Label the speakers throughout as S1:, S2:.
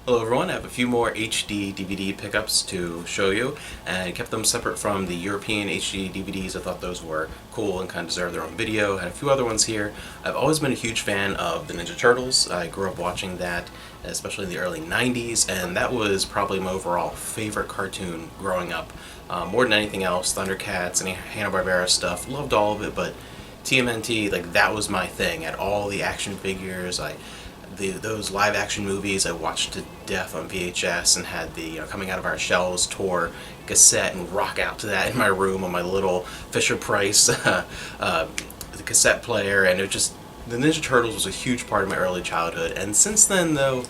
S1: Hello everyone, I have a few more HD DVD pickups to show you, and I kept them separate from the European HD DVDs. I thought those were cool and kind of deserved their own video. I had a few other ones here. I've always been a huge fan of the Ninja Turtles. I grew up watching that, especially in the early 90s, and that was probably my overall favorite cartoon growing up. More than anything else, Thundercats, any Hanna-Barbera stuff, loved all of it, but TMNT, like, that was my thing. I had all the action figures. Those live action movies I watched to death on VHS and had the Coming Out of Our Shells tour cassette and rock out to that in my room on my little Fisher Price the cassette player, and it just, the Ninja Turtles was a huge part of my early childhood. And since then, though,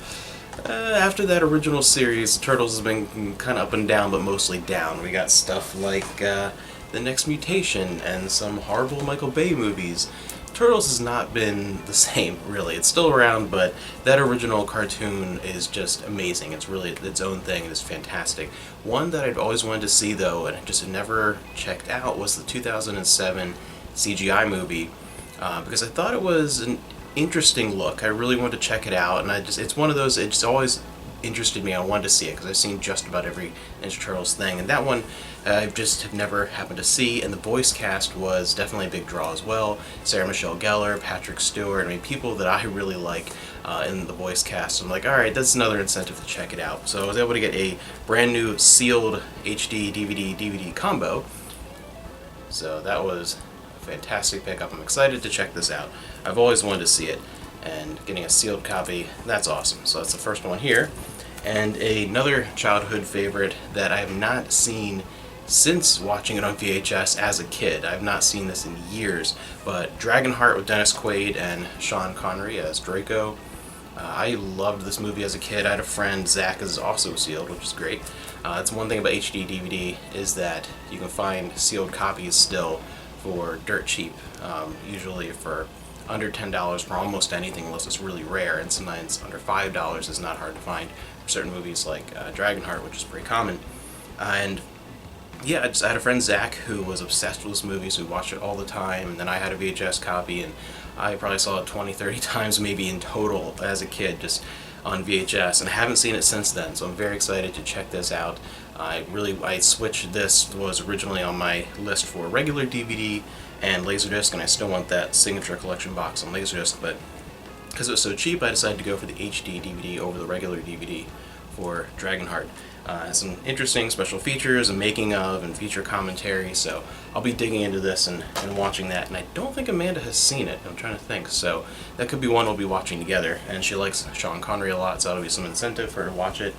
S1: after that original series, the Turtles has been kind of up and down, but mostly down. We got stuff like The Next Mutation and some horrible Michael Bay movies. Turtles has not been the same, really. It's still around, but that original cartoon is just amazing. It's really its own thing. It's fantastic. One that I'd always wanted to see, though, and I just had never checked out, was the 2007 CGI movie, because I thought it was an interesting look. I really wanted to check it out, and it's one of those, it just always interested me. I wanted to see it because I've seen just about every Ninja Turtles thing, and that one I just have never happened to see. And the voice cast was definitely a big draw as well. Sarah Michelle Gellar, Patrick Stewart, I mean, people that I really like in the voice cast. I'm like, alright, that's another incentive to check it out. So I was able to get a brand new sealed HD DVD combo, so that was a fantastic pickup. I'm excited to check this out. I've always wanted to see it, and getting a sealed copy, that's awesome. So that's the first one here. And another childhood favorite that I have not seen since watching it on VHS as a kid. I've not seen this in years, but Dragonheart with Dennis Quaid and Sean Connery as Draco. I loved this movie as a kid. I had a friend, Zach, is also sealed, which is great. That's one thing about HD DVD, is that you can find sealed copies still for dirt cheap, usually for under $10 for almost anything, unless it's really rare, and sometimes under $5 is not hard to find for certain movies like Dragonheart, which is pretty common. And yeah, I had a friend, Zach, who was obsessed with this movie, so we watched it all the time, and then I had a VHS copy, and I probably saw it 20, 30 times maybe in total as a kid, just on VHS, and I haven't seen it since then, so I'm very excited to check this out. I switched. This was originally on my list for regular DVD and Laserdisc, and I still want that signature collection box on Laserdisc, but because it was so cheap, I decided to go for the HD DVD over the regular DVD for Dragonheart. Some interesting special features, a making of, and feature commentary, so I'll be digging into this and watching that, and I don't think Amanda has seen it. I'm trying to think, so that could be one we'll be watching together, and she likes Sean Connery a lot, so that'll be some incentive for her to watch it.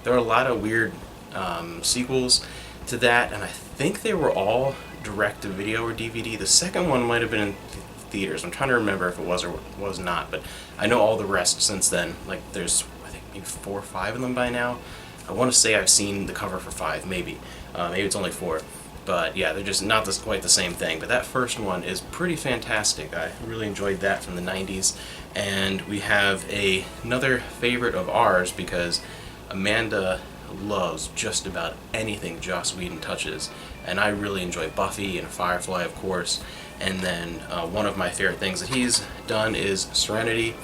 S1: There are a lot of weird sequels to that, and I think they were all direct-to-video or DVD. The second one might have been in theaters. I'm trying to remember if it was or was not, but I know all the rest since then. Like, there's, I think, maybe 4 or 5 of them by now. I want to say I've seen the cover for 5, maybe. Maybe it's only 4. But yeah, they're just not quite the same thing. But that first one is pretty fantastic. I really enjoyed that from the 90s. And we have another favorite of ours, because Amanda loves just about anything Joss Whedon touches, and I really enjoy Buffy and Firefly, of course. And then one of my favorite things that he's done is Serenity.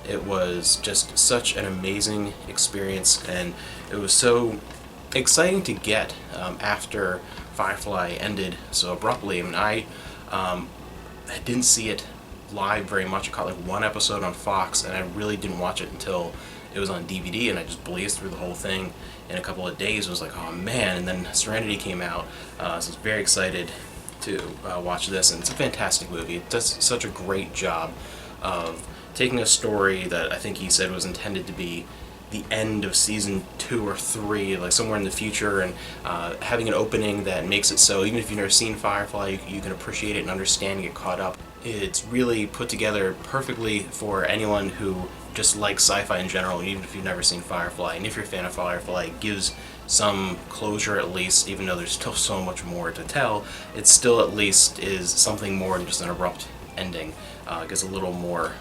S1: It was just such an amazing experience, and it was so exciting to get after Firefly ended so abruptly. I mean, I didn't see it live very much. I caught like one episode on Fox, and I really didn't watch it until it was on DVD, and I just blazed through the whole thing in a couple of days. I was like, oh man, and then Serenity came out, so I was very excited to watch this, and it's a fantastic movie. It does such a great job of taking a story that I think he said was intended to be the end of season 2 or 3, like somewhere in the future, and having an opening that makes it so even if you've never seen Firefly, you can appreciate it and understand and get caught up. It's really put together perfectly for anyone who just likes sci-fi in general, even if you've never seen Firefly. And if you're a fan of Firefly, it gives some closure at least, even though there's still so much more to tell. It still at least is something more than just an abrupt ending. It gives a little more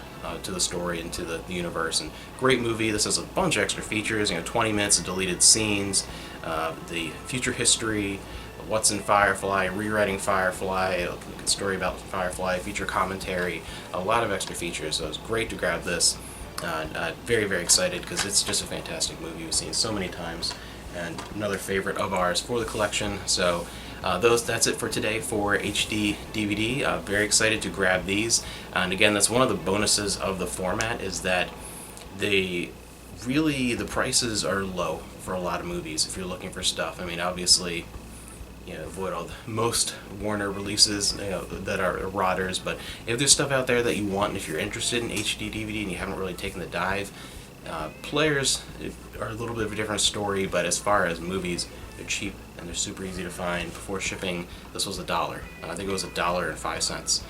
S1: to the story and to the universe. And great movie. This has a bunch of extra features, 20 minutes of deleted scenes, the future history, what's in Firefly, rewriting Firefly, a story about Firefly, feature commentary, a lot of extra features, so it's great to grab this. Very, very excited because it's just a fantastic movie. We've seen it so many times, and another favorite of ours for the collection. So that's it for today for HD DVD. Very excited to grab these. And again, that's one of the bonuses of the format, is that the prices are low for a lot of movies if you're looking for stuff. I mean, obviously, avoid all the most Warner releases, that are erotters, but if there's stuff out there that you want, and if you're interested in HD DVD and you haven't really taken the dive, players are a little bit of a different story, but as far as movies, they're cheap and they're super easy to find. Before shipping, this was $1. I think it was $1.05,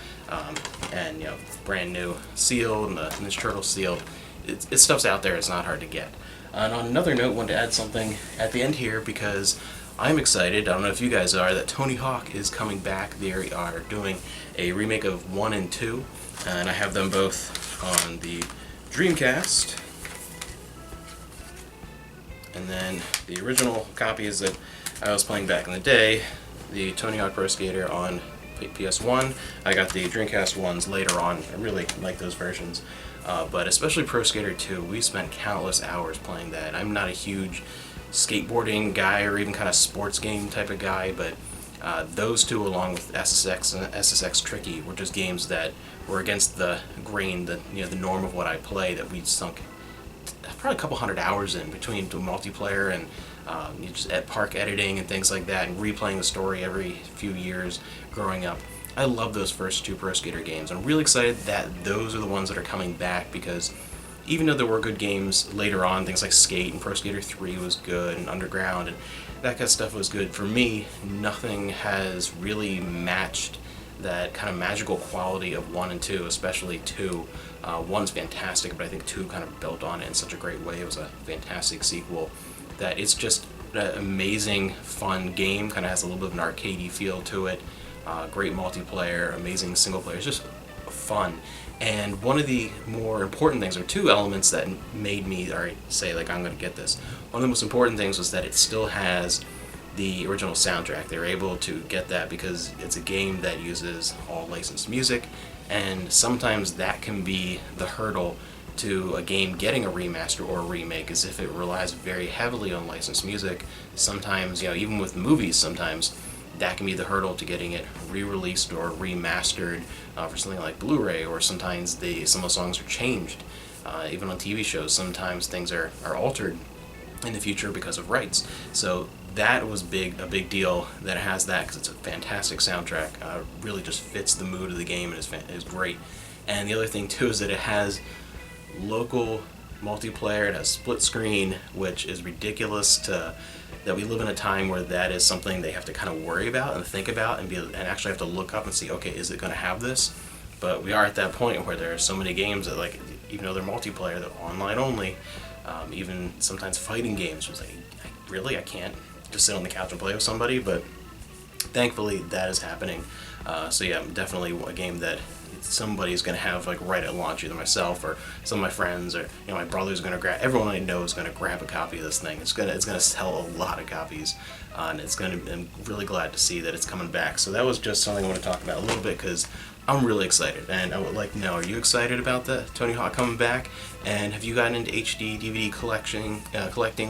S1: and brand new, sealed, and the Ninja Turtle sealed. It's stuff's out there. It's not hard to get. And on another note, I wanted to add something at the end here because I'm excited, I don't know if you guys are, that Tony Hawk is coming back. They are doing a remake of 1 and 2, and I have them both on the Dreamcast. And then the original copies that I was playing back in the day, the Tony Hawk Pro Skater on PS1. I got the Dreamcast ones later on. I really like those versions. But especially Pro Skater 2, we spent countless hours playing that. I'm not a huge skateboarding guy or even kind of sports game type of guy, but those two, along with SSX and SSX Tricky, were just games that were against the grain, the norm of what I play, that we sunk probably a couple hundred hours in between the multiplayer and just at park editing and things like that, and replaying the story every few years growing up. I love those first two Pro Skater games. I'm really excited that those are the ones that are coming back, because even though there were good games later on, things like Skate and Pro Skater 3 was good, and Underground and that kind of stuff was good, for me, nothing has really matched that kind of magical quality of 1 and 2, especially 2. 1's fantastic, but I think 2 kind of built on it in such a great way. It was a fantastic sequel that it's just an amazing, fun game, kind of has a little bit of an arcadey feel to it. Great multiplayer, amazing single player, it's just fun. And one of the more important things, or two elements that made me say, like, I'm going to get this, one of the most important things was that it still has the original soundtrack. They were able to get that because it's a game that uses all licensed music, and sometimes that can be the hurdle to a game getting a remaster or a remake, is if it relies very heavily on licensed music. Sometimes, even with movies, sometimes that can be the hurdle to getting it re-released or remastered for something like Blu-ray, or sometimes some of the songs are changed. Even on TV shows, sometimes things are altered in the future because of rights. So that was a big deal that it has that, because it's a fantastic soundtrack. Really just fits the mood of the game and is great. And the other thing too is that it has local multiplayer. It has split screen, which is ridiculous that we live in a time where that is something they have to kind of worry about and think about and actually have to look up and see, okay, is it going to have this? But we are at that point where there are so many games that, like, even though they're multiplayer, they're online only. Even sometimes fighting games, was like, I can't just sit on the couch and play with somebody, but thankfully that is happening. So yeah, definitely a game that somebody's going to have, like, right at launch, either myself or some of my friends, or my brother's going to grab. Everyone I know is going to grab a copy of this thing. It's going to sell a lot of copies, and I'm really glad to see that it's coming back. So that was just something I want to talk about a little bit, because I'm really excited, and I would like to know, are you excited about the Tony Hawk coming back? And have you gotten into HD DVD collecting?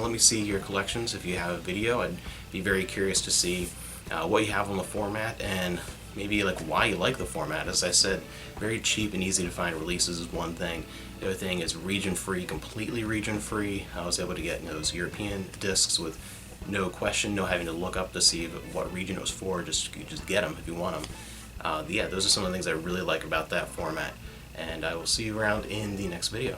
S1: Let me see your collections. If you have a video, I'd be very curious to see what you have on the format, and maybe like why you like the format. As I said, very cheap and easy to find releases is one thing. The other thing is region-free, completely region-free. I was able to get those European discs with no question, no having to look up to see what region it was for. You just get them if you want them. Yeah, those are some of the things I really like about that format. And I will see you around in the next video.